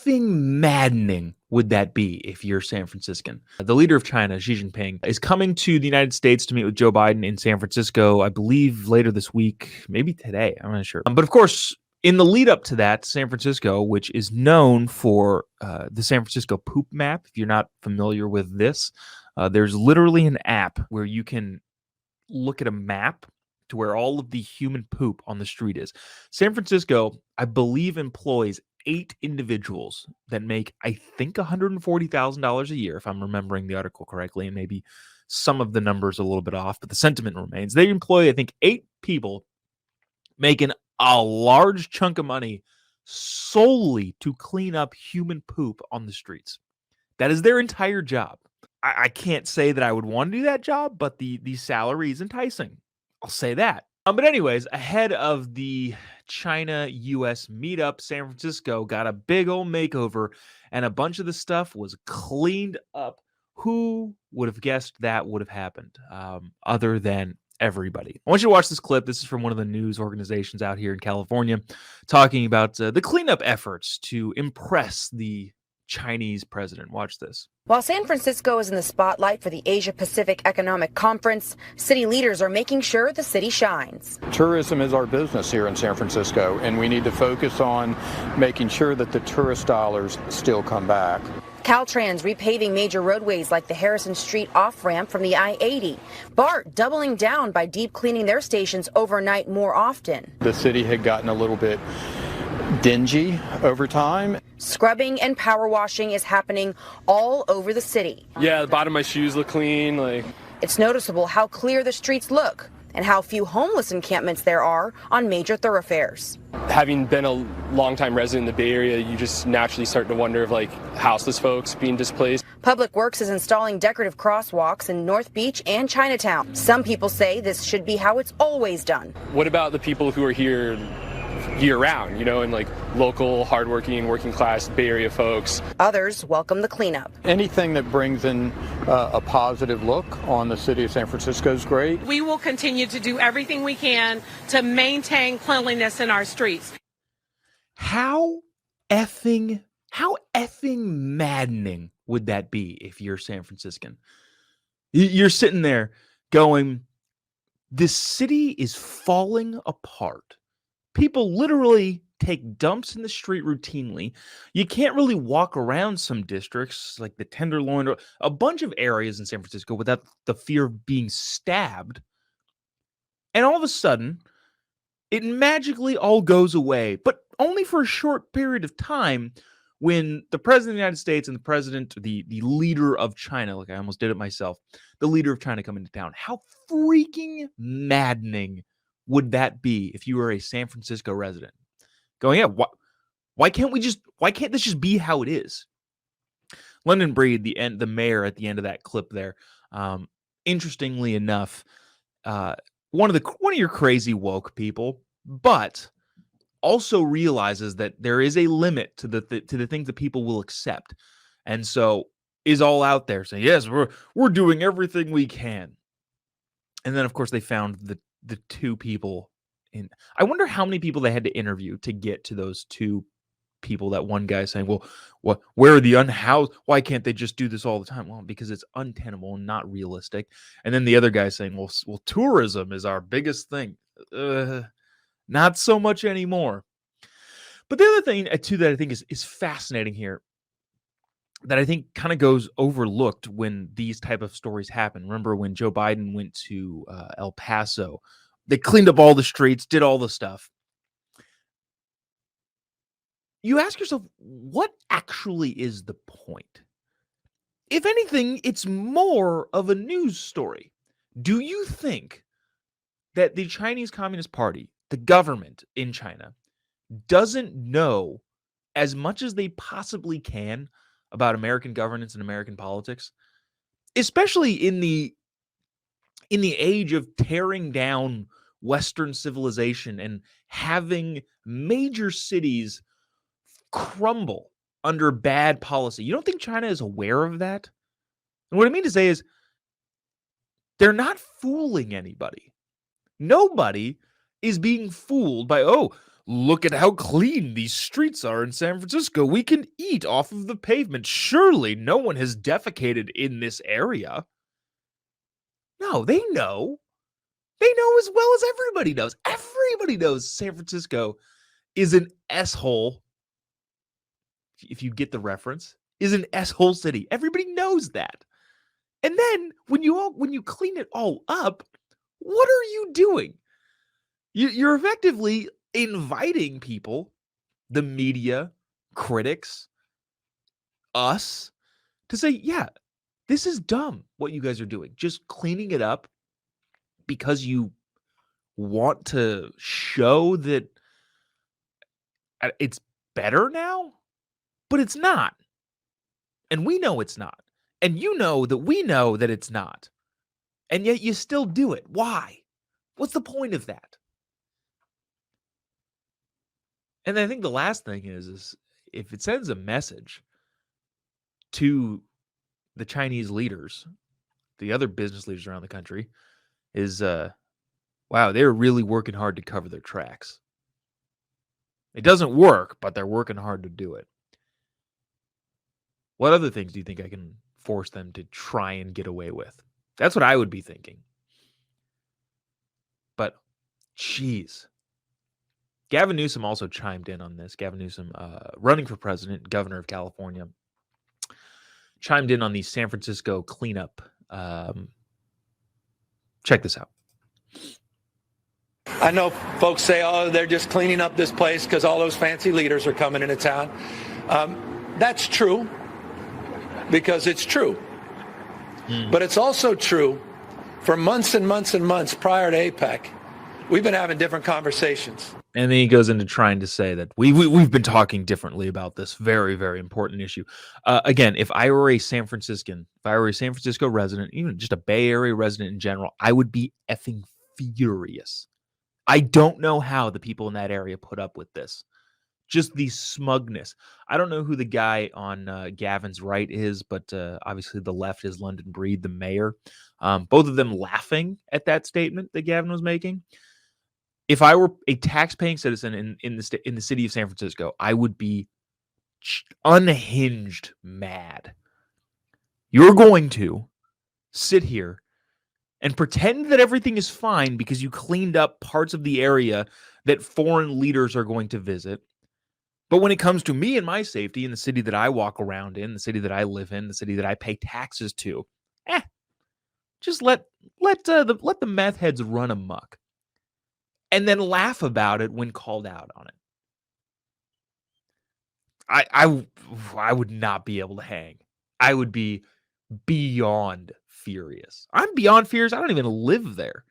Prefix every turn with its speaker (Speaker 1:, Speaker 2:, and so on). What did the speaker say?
Speaker 1: effing maddening would that be if you're San Franciscan? The leader of China, Xi Jinping, is coming to the United States to meet with Joe Biden in San Francisco, I believe later this week, maybe today. I'm not sure. But of course, in the lead up to that, San Francisco, which is known for the San Francisco poop map, if you're not familiar with this, there's literally an app where you can look at a map to where all of the human poop on the street is. San Francisco, I believe, employs 8 individuals that make, I think, $140,000 a year, if I'm remembering the article correctly, and maybe some of the numbers a little bit off, but the sentiment remains. They employ, I think, 8 people making a large chunk of money solely to clean up human poop on the streets. That is their entire job. I can't say that I would want to do that job, but the salary is enticing. I'll say that. But anyways, ahead of the China-US meetup, San Francisco got a big old makeover, and a bunch of the stuff was cleaned up. Who would have guessed that would have happened, other than everybody? I want you to watch this clip. This is from one of the news organizations out here in California, talking about the cleanup efforts to impress the Chinese president. Watch this.
Speaker 2: While San Francisco is in the spotlight for the Asia Pacific Economic Conference, city leaders are making sure the city shines.
Speaker 3: Tourism is our business here in San Francisco, and we need to focus on making sure that the tourist dollars still come back.
Speaker 2: Caltrans repaving major roadways like the Harrison Street off-ramp from the I-80. BART doubling down by deep cleaning their stations overnight more often.
Speaker 3: The city had gotten a little bit dingy over time.
Speaker 2: Scrubbing and power washing is happening all over the city.
Speaker 4: Yeah, the bottom of my shoes look clean.
Speaker 2: It's noticeable how clear the streets look and how few homeless encampments there are on major thoroughfares.
Speaker 4: Having been a longtime resident in the Bay Area, you just naturally start to wonder of houseless folks being displaced.
Speaker 2: Public Works is installing decorative crosswalks in North Beach and Chinatown. Some people say this should be how it's always done.
Speaker 4: What about the people who are here year-round, and local, hardworking, working-class Bay Area folks?
Speaker 2: Others welcome the cleanup.
Speaker 3: Anything that brings in a positive look on the city of San Francisco is great.
Speaker 5: We will continue to do everything we can to maintain cleanliness in our streets.
Speaker 1: How effing maddening would that be if you're San Franciscan? You're sitting there going, this city is falling apart. People literally take dumps in the street routinely. You can't really walk around some districts like the Tenderloin or a bunch of areas in San Francisco without the fear of being stabbed. And all of a sudden, it magically all goes away, but only for a short period of time when the president of the United States and the leader of China, like I almost did it myself, the leader of China come into town. How freaking maddening would that be if you were a San Francisco resident going, yeah, why can't this just be how it is? London Breed, the mayor at the end of that clip there, interestingly enough, one of your crazy woke people, but also realizes that there is a limit to the things that people will accept, and so is all out there saying, yes, we're doing everything we can. And then of course they found the 2 people in. I wonder how many people they had to interview to get to those 2 people. That one guy saying, well, where are the unhoused? Why can't they just do this all the time? Well, because it's untenable and not realistic. And then the other guy saying, well, tourism is our biggest thing. Not so much anymore. But the other thing too that I think is fascinating here, that I think kind of goes overlooked when these type of stories happen. Remember when Joe Biden went to El Paso, they cleaned up all the streets, did all the stuff. You ask yourself, what actually is the point? If anything, it's more of a news story. Do you think that the Chinese Communist Party, the government in China, doesn't know as much as they possibly can about American governance and American politics, especially in the age of tearing down Western civilization and having major cities crumble under bad policy? You don't think China is aware of that? And what I mean to say is, they're not fooling anybody. Nobody is being fooled by, Look at how clean these streets are in San Francisco. We can eat off of the pavement. Surely no one has defecated in this area. No, they know. They know as well as everybody knows. Everybody knows San Francisco is an S-hole. If you get the reference, is an S-hole city. Everybody knows that. And then when you clean it all up, what are you doing? You're effectively inviting people, the media, critics, us, to say, yeah, this is dumb what you guys are doing. Just cleaning it up because you want to show that it's better now, but it's not. And we know it's not. And you know that we know that it's not. And yet you still do it. Why? What's the point of that? And I think the last thing is if it sends a message to the Chinese leaders, the other business leaders around the country, is wow, they're really working hard to cover their tracks. It doesn't work, but they're working hard to do it. What other things do you think I can force them to try and get away with? That's what I would be thinking. But, geez. Gavin Newsom also chimed in on this. Gavin Newsom, running for president, governor of California, chimed in on the San Francisco cleanup. Check this out.
Speaker 6: I know folks say, oh, they're just cleaning up this place because all those fancy leaders are coming into town. That's true, because it's true. But it's also true for months and months and months prior to APEC, we've been having different conversations.
Speaker 1: And then he goes into trying to say that we've been talking differently about this very, very important issue. Again, if I were a San Franciscan, if I were a San Francisco resident, even just a Bay Area resident in general, I would be effing furious. I don't know how the people in that area put up with this. Just the smugness. I don't know who the guy on Gavin's right is, but obviously the left is London Breed, the mayor. Both of them laughing at that statement that Gavin was making. If I were a tax-paying citizen in the city of San Francisco, I would be unhinged mad. You're going to sit here and pretend that everything is fine because you cleaned up parts of the area that foreign leaders are going to visit. But when it comes to me and my safety in the city that I walk around in, the city that I live in, the city that I pay taxes to, just let the meth heads run amok. And then laugh about it when called out on it. I would not be able to hang. I would be beyond furious. I'm beyond furious. I don't even live there.